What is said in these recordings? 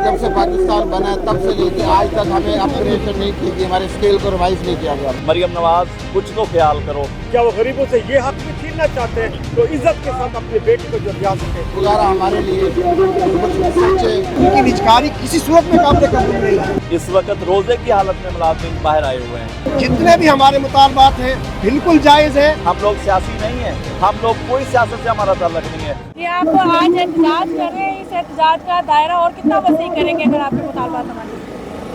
जब से पाकिस्तान बना है तब से लेके आज तक हमें अपग्रेडेशन नहीं की गई, हमारे स्केल को रिवाइज नहीं किया गया। मरियम नवाज कुछ तो ख्याल करो। क्या वो गरीबों से ये हक भी छीनना चाहते हैं तो इज्जत के साथ अपनी बेटी को जो ब्याह सके। गुजारा हमारे लिए सच्चे उनकी निजकारी किसी सूरत में काबिल कबूल नहीं है। इस वक्त रोजे की हालत में मुलाजिम बाहर आए हुए हैं। जितने भी हमारे मुतालबात हैं बिल्कुल जायज़ है। हम लोग सियासी नहीं हैं, हम लोग कोई सियासत से हमारा ताल्लुक नहीं है। कि आप आज एहतजाज कर रहे हैं, इस एहतजाज का दायरा और कितना वसी करेंगे अगर आपके मुतालबात न माने?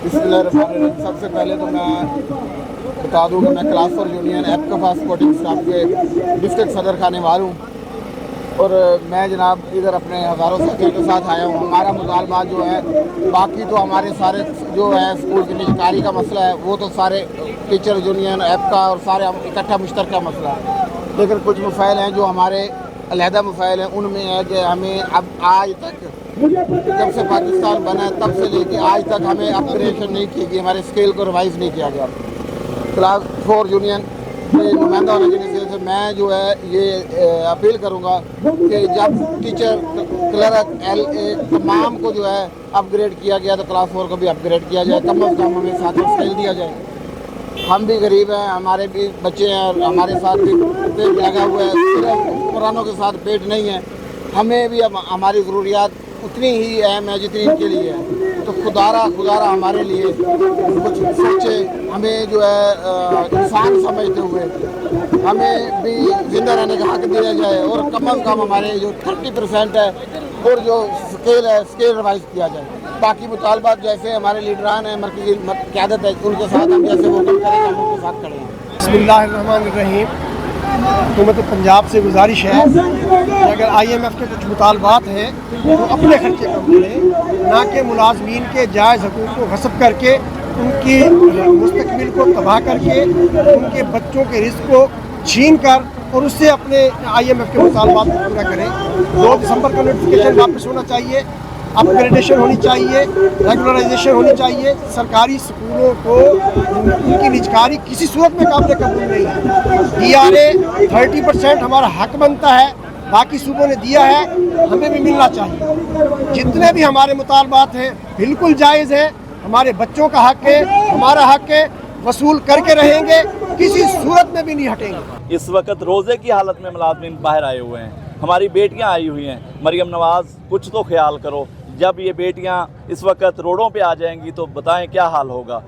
बिस्मिल्लाहिर्रहमानिर्रहीम। सबसे पहले तो मैं बता दूं कि मैं क्लास फॉर यूनियन एपकफा स्पोर्टिंग स्टाफ के डिस्ट्रिक्ट सदर खानेवाल हूँ और मैं जनाब इधर अपने हज़ारों साथियों के साथ आया हूँ। हमारा मुतालबा जो है, बाकी तो हमारे सारे जो है स्कूल की निजकारी का मसला है, वो तो सारे टीचर यूनियन एपका और सारे इकट्ठा मुश्तरका मसला है, लेकिन कुछ मसाइल हैं जो हमारे अलहदा मसाइल हैं। उनमें है कि हमें अब आज तक जब से पाकिस्तान बना है तब से लेके आज तक हमें अपग्रेडेशन नहीं की गई, हमारे स्केल को रिवाइज नहीं किया गया। क्लास 4 यूनियन के नुमाइंदा होने की नज़र से मैं जो है ये अपील करूँगा कि जब टीचर क्लर्क LA तमाम को जो है अपग्रेड किया गया तो क्लास 4 को भी अपग्रेड किया जाए, कम अज़ कम हमें साथ स्केल दिया जाए। हम भी गरीब हैं, हमारे भी बच्चे हैं और हमारे साथ भी पेट लगा हुआ है, सिर्फ कुरानों के साथ पेट नहीं है। हमें भी अब हमारी ज़रूरियात उतनी ही अहम है जितनी इनके लिए है। तो खुदारा हमारे लिए कुछ सोचे, हमें जो है इंसान समझते हुए हमें भी जिंदा रहने का हक दिया जाए और कम अज़ कम हमारे जो 30% है और जो स्केल है स्केल रिवाइज किया जाए। बाकी मुतालबात जैसे हमारे लीडरान हैं, मरकज़ी क़यादत है, उनके साथ हम जैसे वो करें हम उनके साथ खड़े हैं। बिस्मिल्लाहिर्रहमानिर्रहीम। हुकूमत पंजाब से गुजारिश है कि अगर IMF के कुछ मुतालबात हैं तो अपने खर्चे कम करें, ना कि मुलाजमीन के जायज़ हकूक़ को गस्ब करके उनकी मुस्तक़बिल को तबाह करके उनके बच्चों के रिस्क को छीन कर और उससे अपने IMF के मुतालबात को पूरा करें। 2 दिसंबर का नोटिफिकेशन वापस होना चाहिए, अपग्रेडेशन होनी चाहिए, रेगुलराइजेशन होनी चाहिए। सरकारी स्कूलों को उनकी निजकारी किसी सूरत में काबिल कबूल नहीं है। DRA 30% हमारा हक बनता है, बाकी सूबों ने दिया है, हमें भी मिलना चाहिए। जितने भी हमारे मुतालबात हैं बिल्कुल जायज़ है, हमारे बच्चों का हक है, हमारा हक है, वसूल करके रहेंगे, किसी सूरत में भी नहीं हटेंगे। इस वक्त रोजे की हालत में मुलाजिम बाहर आए हुए हैं, हमारी बेटियां आई हुई हैं। मरियम नवाज कुछ तो ख्याल करो। जब ये बेटियां इस वक्त रोडों पे आ जाएंगी तो बताएं क्या हाल होगा।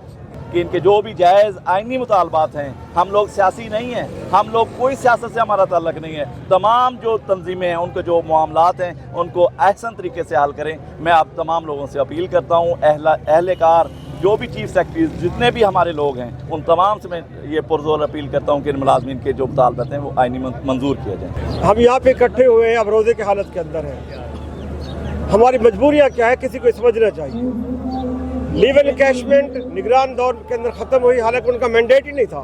कि इनके जो भी जायज़ आइनी मुतालबात हैं, हम लोग सियासी नहीं हैं, हम लोग कोई सियासत से हमारा ताल्लुक नहीं है। तमाम जो तंजीमें हैं उनके जो मामलात हैं उनको अहसन तरीके से हल करें। मैं आप तमाम लोगों से अपील करता हूँ, अहलकार जो भी चीफ सेक्रेटरीज जितने भी हमारे लोग हैं उन तमाम से मैं ये पुरजोर अपील करता हूँ कि मुलाजमीन के जो मुतालबात हैं वो आइनी मंजूर किया जाए। हम यहाँ पे इकट्ठे हुए हैं, अब रोजे की हालत के अंदर हैं। हमारी मजबूरियाँ क्या है किसी को समझना चाहिए। लीव एनकैशमेंट निगरान दौर के अंदर ख़त्म हुई, हालांकि उनका मैंडेट ही नहीं था,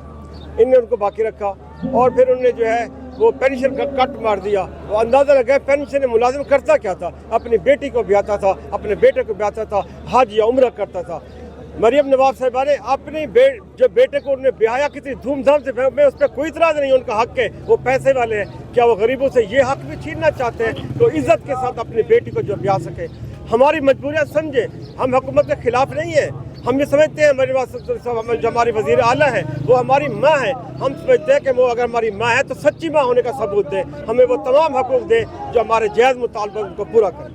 इनने उनको बाकी रखा और फिर उन्होंने जो है वो पेंशन का कट मार दिया। वो अंदाज़ा लगा पेंशन मुलाजिम करता क्या था, अपनी बेटी को ब्याहता था, अपने बेटे को ब्याहता था, हज या उम्रा करता था। मरियम नवाज साहिबा ने अपने जो बेटे को उन्होंने ब्याया कितनी धूमधाम से, मैं उस पर कोई इतराज़ नहीं, उनका हक है, वो पैसे वाले हैं। क्या वो गरीबों से ये हक भी छीनना चाहते हैं तो इज्जत के साथ अपनी बेटी को जो ब्याह सके। हमारी मजबूरियाँ समझे, हम हुकूमत के खिलाफ नहीं है। हम ये समझते हैं जो हमारी वज़ीर आला है वो हमारी माँ है। हम समझते हैं कि वो अगर हमारी माँ है तो सच्ची माँ होने का सबूत दे, हमें वो तमाम हकूक़ दे जो हमारे जायज़ मुतालबा उनको पूरा करें।